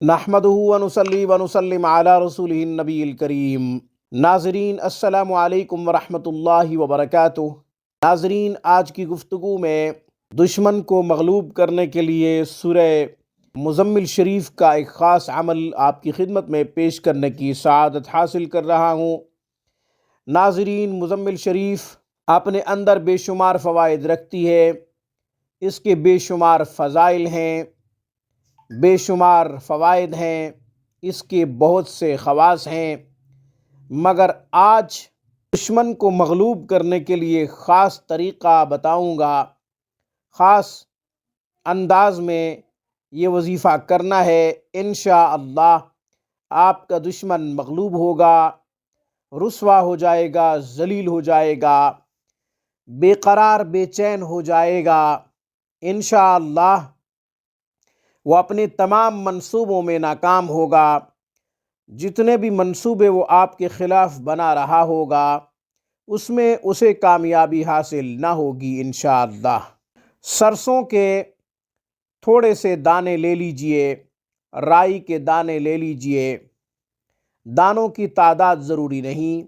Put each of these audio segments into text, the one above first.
نحمدہ ونصلی ونسلم علی رسولہ النبی الکریم۔ ناظرین السلام علیکم ورحمۃ اللہ وبرکاتہ۔ ناظرین، آج کی گفتگو میں دشمن کو مغلوب کرنے کے لیے سورہ مزمل شریف کا ایک خاص عمل آپ کی خدمت میں پیش کرنے کی سعادت حاصل کر رہا ہوں۔ ناظرین، مزمل شریف اپنے اندر بے شمار فوائد رکھتی ہے، اس کے بے شمار فضائل ہیں، بے شمار فوائد ہیں، اس کے بہت سے خواص ہیں، مگر آج دشمن کو مغلوب کرنے کے لیے خاص طریقہ بتاؤں گا۔ خاص انداز میں یہ وظیفہ کرنا ہے، انشاءاللہ آپ کا دشمن مغلوب ہوگا، رسوا ہو جائے گا، ذلیل ہو جائے گا، بے قرار بے چین ہو جائے گا۔ انشاءاللہ وہ اپنے تمام منصوبوں میں ناکام ہوگا، جتنے بھی منصوبے وہ آپ کے خلاف بنا رہا ہوگا اس میں اسے کامیابی حاصل نہ ہوگی انشاءاللہ۔ سرسوں کے تھوڑے سے دانے لے لیجئے، رائی کے دانے لے لیجئے، دانوں کی تعداد ضروری نہیں،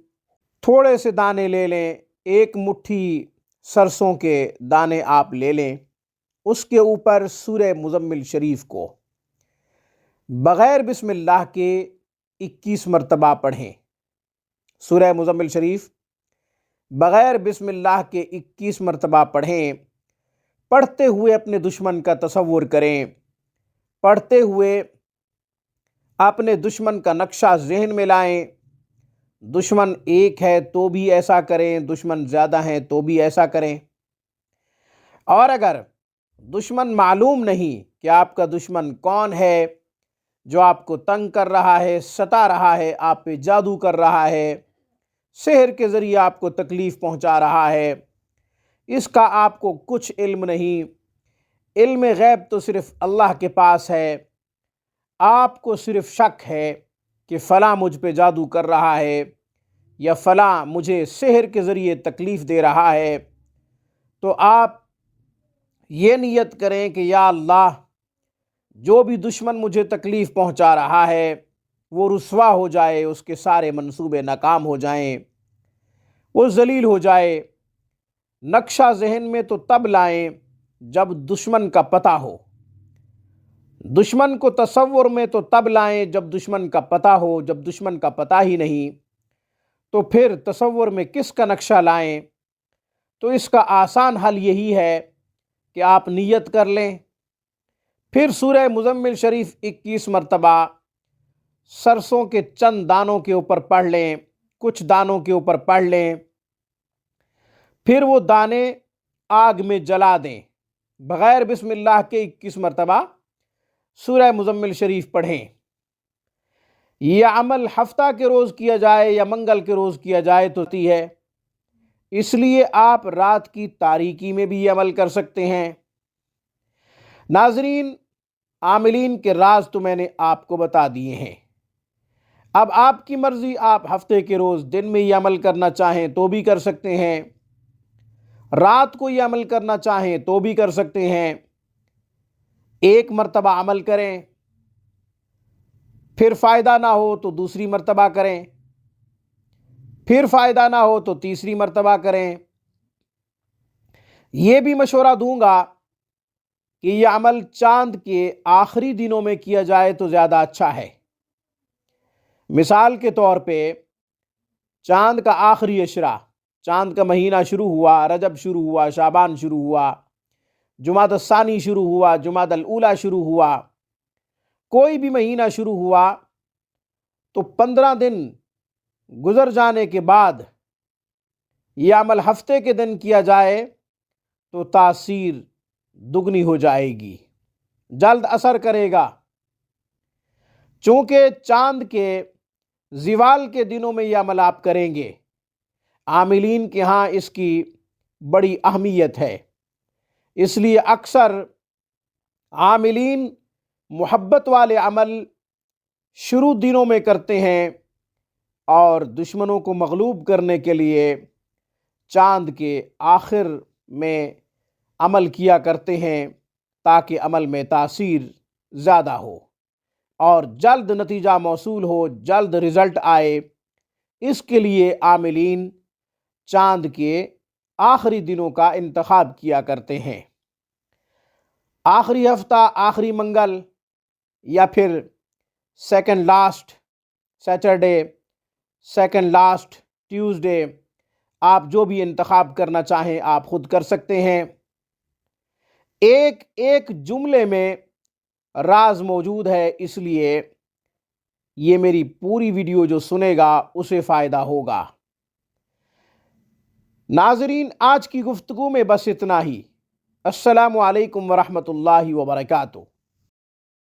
تھوڑے سے دانے لے لیں، ایک مٹھی سرسوں کے دانے آپ لے لیں، اس کے اوپر سورہ مزمل شریف کو بغیر بسم اللہ کے 21 مرتبہ پڑھیں۔ سورہ مزمل شریف بغیر بسم اللہ کے 21 مرتبہ پڑھیں۔ پڑھتے ہوئے اپنے دشمن کا تصور کریں، پڑھتے ہوئے اپنے دشمن کا نقشہ ذہن میں لائیں۔ دشمن ایک ہے تو بھی ایسا کریں، دشمن زیادہ ہیں تو بھی ایسا کریں، اور اگر دشمن معلوم نہیں کہ آپ کا دشمن کون ہے جو آپ کو تنگ کر رہا ہے، ستا رہا ہے، آپ پہ جادو کر رہا ہے، سحر کے ذریعے آپ کو تکلیف پہنچا رہا ہے، اس کا آپ کو کچھ علم نہیں، علم غیب تو صرف اللہ کے پاس ہے، آپ کو صرف شک ہے کہ فلاں مجھ پہ جادو کر رہا ہے یا فلاں مجھے سحر کے ذریعے تکلیف دے رہا ہے، تو آپ یہ نیت کریں کہ یا اللہ، جو بھی دشمن مجھے تکلیف پہنچا رہا ہے وہ رسوا ہو جائے، اس کے سارے منصوبے ناکام ہو جائیں، وہ ذلیل ہو جائے۔ نقشہ ذہن میں تو تب لائیں جب دشمن کا پتہ ہو، دشمن کو تصور میں تو تب لائیں جب دشمن کا پتہ ہو۔ جب دشمن کا پتہ ہی نہیں تو پھر تصور میں کس کا نقشہ لائیں؟ تو اس کا آسان حل یہی ہے کہ آپ نیت کر لیں، پھر سورہ مزمل شریف 21 مرتبہ سرسوں کے چند دانوں کے اوپر پڑھ لیں، کچھ دانوں کے اوپر پڑھ لیں، پھر وہ دانے آگ میں جلا دیں، بغیر بسم اللہ کے 21 مرتبہ سورہ مزمل شریف پڑھیں۔ یہ عمل ہفتہ کے روز کیا جائے یا منگل کے روز کیا جائے تو ہوتی ہے، اس لیے آپ رات کی تاریکی میں بھی یہ عمل کر سکتے ہیں۔ ناظرین، عاملین کے راز تو میں نے آپ کو بتا دیے ہیں، اب آپ کی مرضی، آپ ہفتے کے روز دن میں یہ عمل کرنا چاہیں تو بھی کر سکتے ہیں، رات کو یہ عمل کرنا چاہیں تو بھی کر سکتے ہیں۔ ایک مرتبہ عمل کریں، پھر فائدہ نہ ہو تو دوسری مرتبہ کریں، پھر فائدہ نہ ہو تو تیسری مرتبہ کریں۔ یہ بھی مشورہ دوں گا کہ یہ عمل چاند کے آخری دنوں میں کیا جائے تو زیادہ اچھا ہے۔ مثال کے طور پہ چاند کا آخری عشرہ، چاند کا مہینہ شروع ہوا، رجب شروع ہوا، شعبان شروع ہوا، جمادی الثانی شروع ہوا، جمادی الاولی شروع ہوا، کوئی بھی مہینہ شروع ہوا تو 15 دن گزر جانے کے بعد یہ عمل ہفتے کے دن کیا جائے تو تاثیر دگنی ہو جائے گی، جلد اثر کرے گا، چونکہ چاند کے زوال کے دنوں میں یہ عمل آپ کریں گے۔ عاملین کے ہاں اس کی بڑی اہمیت ہے، اس لیے اکثر عاملین محبت والے عمل شروع دنوں میں کرتے ہیں اور دشمنوں کو مغلوب کرنے کے لیے چاند کے آخر میں عمل کیا کرتے ہیں تاکہ عمل میں تاثیر زیادہ ہو۔ اور جلد نتیجہ موصول ہو، جلد رزلٹ آئے، اس کے لیے عاملین چاند کے آخری دنوں کا انتخاب کیا کرتے ہیں۔ آخری ہفتہ، آخری منگل، یا پھر second last Saturday, second last Tuesday, آپ جو بھی انتخاب کرنا چاہیں آپ خود کر سکتے ہیں۔ ایک ایک جملے میں راز موجود ہے، اس لیے یہ میری پوری ویڈیو جو سنے گا اسے فائدہ ہوگا۔ ناظرین، آج کی گفتگو میں بس اتنا ہی۔ السلام علیکم ورحمۃ اللہ وبرکاتہ۔